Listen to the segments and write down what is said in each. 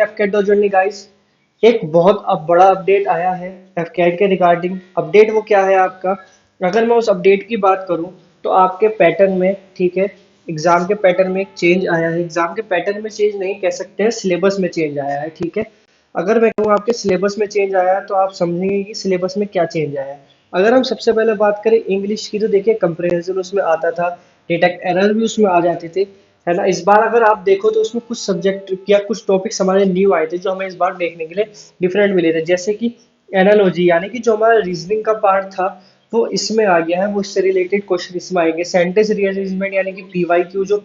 एफकेट journey guys. एक बहुत अब बड़ा अपडेट आया है एफकेट के रिगार्डिंग। अपडेट वो क्या है आपका, अगर मैं उस अपडेट की बात करूं तो आपके पैटर्न में, ठीक है, एग्जाम के पैटर्न में एक चेंज आया है। एग्जाम के पैटर्न में चेंज नहीं कह सकते हैं, सिलेबस में चेंज आया है। ठीक है, अगर मैं कहूँ आपके सिलेबस में चेंज आया है तो आप समझेंगे कि सिलेबस में क्या चेंज आया है। अगर हम सबसे पहले बात करें इंग्लिश की तो देखिए कंप्रिहेंसिव उसमें आता था, डिटेक्ट एरर भी उसमें आ जाते थे, है ना। इस बार अगर आप देखो तो उसमें कुछ सब्जेक्ट या कुछ टॉपिक्स हमारे न्यू आए थे जो हमें इस बार देखने के लिए डिफरेंट मिले थे, जैसे कि एनालॉजी यानी कि जो हमारा रीजनिंग का पार्ट था वो इसमें आ गया है, वो इससे रिलेटेड क्वेश्चन इसमें आएंगे। सेंटेंस रीअरेंजमेंट यानी कि पीवाईक्यू जो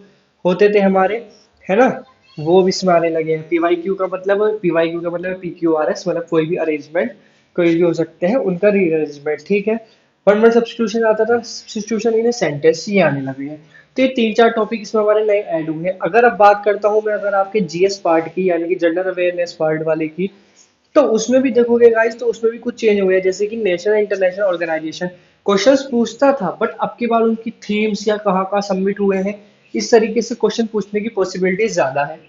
होते थे हमारे, है ना, वो भी इसमें आने लगे हैं। पीवाईक्यू का मतलब पीक्यूआरएस, मतलब कोई भी अरेंजमेंट, कोई भी हो सकते हैं उनका रीअरेंजमेंट। ठीक है, वन वर्ड सब्स्टिट्यूशन आता था, सब्स्टिट्यूशन इन सेंटेंस, ये आने लगे हैं। तो ये तीन चार टॉपिक इसमें हमारे नए ऐड हुए हैं। अगर अब बात करता हूँ मैं अगर आपके जीएस पार्ट की यानी कि जनरल अवेयरनेस पार्ट वाले की, तो उसमें भी देखोगे गाइस तो उसमें भी कुछ चेंज हुए हैं। जैसे कि नेशनल इंटरनेशनल ऑर्गेनाइजेशन क्वेश्चंस पूछता था, बट अब की बार उनकी थीम्स या कहाँ कहाँ सबमिट हुए हैं, इस तरीके से क्वेश्चन पूछने की पॉसिबिलिटी ज्यादा है।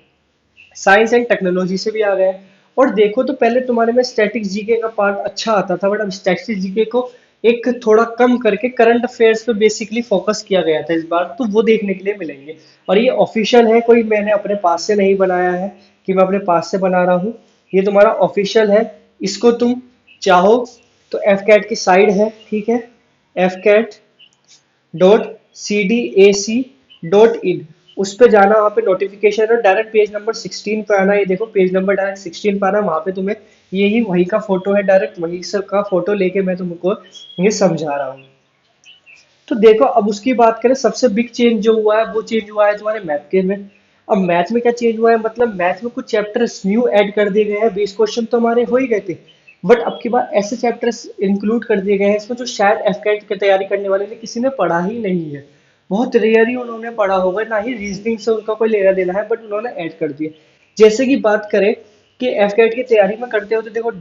साइंस एंड टेक्नोलॉजी से भी आ गए हैं। और देखो तो पहले तुम्हारे में स्टैटिक जीके का पार्ट अच्छा आता था, बट अब स्टैटिक जीके को एक थोड़ा कम करके करंट अफेयर्स पे बेसिकली फोकस किया गया था इस बार, तो वो देखने के लिए मिलेंगे। और ये ऑफिशियल है, कोई मैंने अपने पास से नहीं बनाया है कि मैं अपने पास से बना रहा हूँ, ये तुम्हारा ऑफिशियल है। इसको तुम चाहो तो एफ कैट की साइड है, ठीक है, fcat.cdac.in, उस पे जाना, वहाँ पे नोटिफिकेशन है, डायरेक्ट पेज नंबर 16 पे आना। ये देखो पेज नंबर डायरेक्ट 16 पे आना, वहाँ पे तुम्हें यही वही का फोटो है, डायरेक्ट वही सब का फोटो लेके मैं तुमको ये समझा रहा हूँ। तो देखो अब उसकी बात करें, सबसे बिग चेंज जो हुआ है वो चेंज हुआ है तुम्हारे मैथ के में। अब मैथ में क्या चेंज हुआ है, मतलब मैथ में कुछ चैप्टर्स न्यू ऐड कर दिए गए हैं। 20 क्वेश्चन तो हमारे हो ही गए थे, बट अब की बार ऐसे चैप्टर्स इंक्लूड कर दिए गए हैं इसमें जो शायद एफकेट की तैयारी करने वाले ने किसी ने पढ़ा ही नहीं है। बहुत रेयर ही उन्होंने पढ़ा होगा, ना ही रीजनिंग से उनका कोई लेना देना है, बट उन्होंने ऐड कर दिए। जैसे कि बात करें कि एफकेट की तैयारी में करते हो तो देखो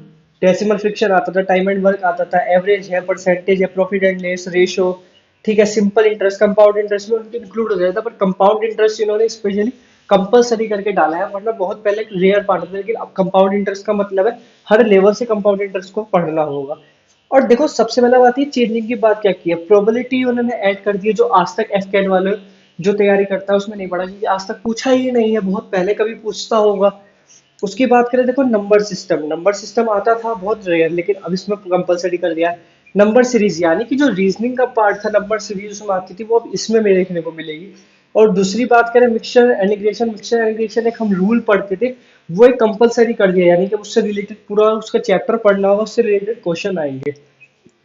डेसिमल फ्रिक्शन आता था, टाइम एंड वर्क आता था, एवरेज है, परसेंटेज है, प्रॉफिट एंड लॉस रेशो, ठीक है, सिंपल इंटरेस्ट, कंपाउंड इंटरेस्ट में उनके इंक्लूड हो जाता था। बट कंपाउंड इंटरेस्ट इन्होंने स्पेशली कंपलसरी करके डाला है, वरना बहुत पहले रेयर पार्ट था, लेकिन अब कंपाउंड इंटरेस्ट का मतलब है हर लेवल से कंपाउंड इंटरेस्ट को पढ़ना होगा। और देखो सबसे पहले बात, ये चेंजिंग की बात क्या की है, प्रोबेबिलिटी उन्होंने ऐड कर दी है, जो आज तक एफकेट वाले जो तैयारी करता है उसमें नहीं पढ़ा, क्योंकि आज तक पूछा ही नहीं है, बहुत पहले कभी पूछता होगा। उसकी बात करें, देखो नंबर सिस्टम आता था बहुत रेयर, लेकिन अब इसमें कंपलसरी कर दिया है। नंबर सीरीज यानी कि जो रीजनिंग का पार्ट था, नंबर सीरीज उसमें आती थी, वो अब इसमें में देखने को मिलेगी। और दूसरी बात करें मिक्सचर एनिग्रेशन एक हम रूल पढ़ते थे, वो एक कंपलसरी कर दिया, यानी कि उससे रिलेटेड पूरा उसका चैप्टर पढ़ना होगा, उससे रिलेटेड क्वेश्चन आएंगे।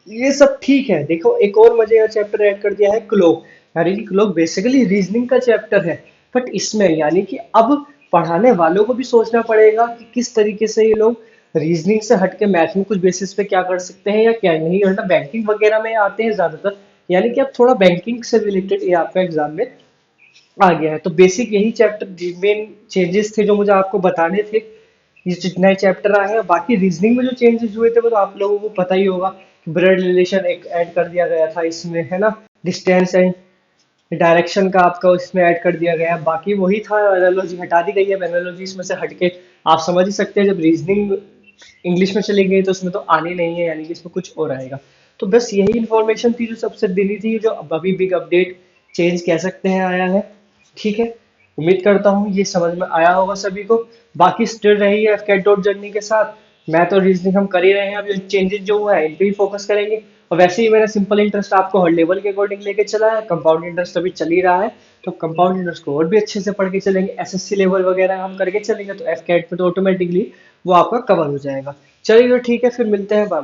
ये सब ठीक है। देखो एक और मजे का चैप्टर ऐड कर दिया है क्लोक, यानी कि क्लोक बेसिकली रीजनिंग का चैप्टर है, बट इसमें यानी कि अब पढ़ाने वालों को भी सोचना पड़ेगा कि किस तरीके से ये लोग रीजनिंग से हट के मैथ में कुछ बेसिस पे क्या कर सकते हैं या क्या नहीं, वरना बैंकिंग वगैरह में आते हैं ज्यादातर, यानी कि अब थोड़ा बैंकिंग से रिलेटेड ये आपका एग्जाम में आ गया है। तो बेसिक यही चैप्टर मेन चेंजेस थे जो मुझे आपको बताने थे, ये जो नए चैप्टर आए हैं। बाकी रीजनिंग में जो चेंजेस हुए थे वो तो आप लोगों को पता ही होगा, ब्लड रिलेशन एक ऐड कर दिया गया था इसमें, है ना, डिस्टेंस एंड डायरेक्शन का आपका इसमें ऐड कर दिया गया है। बाकी वही था, एनालॉजी हटा दी गई है, एनालॉजी इसमें से हटके आप समझ ही सकते हैं, जब रीजनिंग इंग्लिश में चली गई तो उसमें तो आनी नहीं है, यानी कि इसमें कुछ और आएगा। तो बस यही इन्फॉर्मेशन थी जो सबसे देनी थी, जो अब अभी बिग अपडेट चेंज कह सकते हैं आया है। ठीक है, उम्मीद करता हूँ ये समझ में आया होगा सभी को। बाकी स्टिल रही है एफकेट डॉट जर्नी के साथ, मैथ और रीजनिंग हम कर ही रहे हैं, अब चेंजेस जो हुआ है इन पे ही फोकस करेंगे। और वैसे ही मैंने सिंपल इंटरेस्ट आपको हर लेवल के अकॉर्डिंग लेके चला है, कंपाउंड इंटरेस्ट अभी चल ही रहा है, तो कंपाउंड इंटरेस्ट को और भी अच्छे से पढ़ के चलेंगे, एसएससी लेवल वगैरह हम करके चलेंगे, तो एफकेट पे तो ऑटोमेटिकली वो आपका कवर हो जाएगा। चलिए तो ठीक है, फिर मिलते हैं बाद में।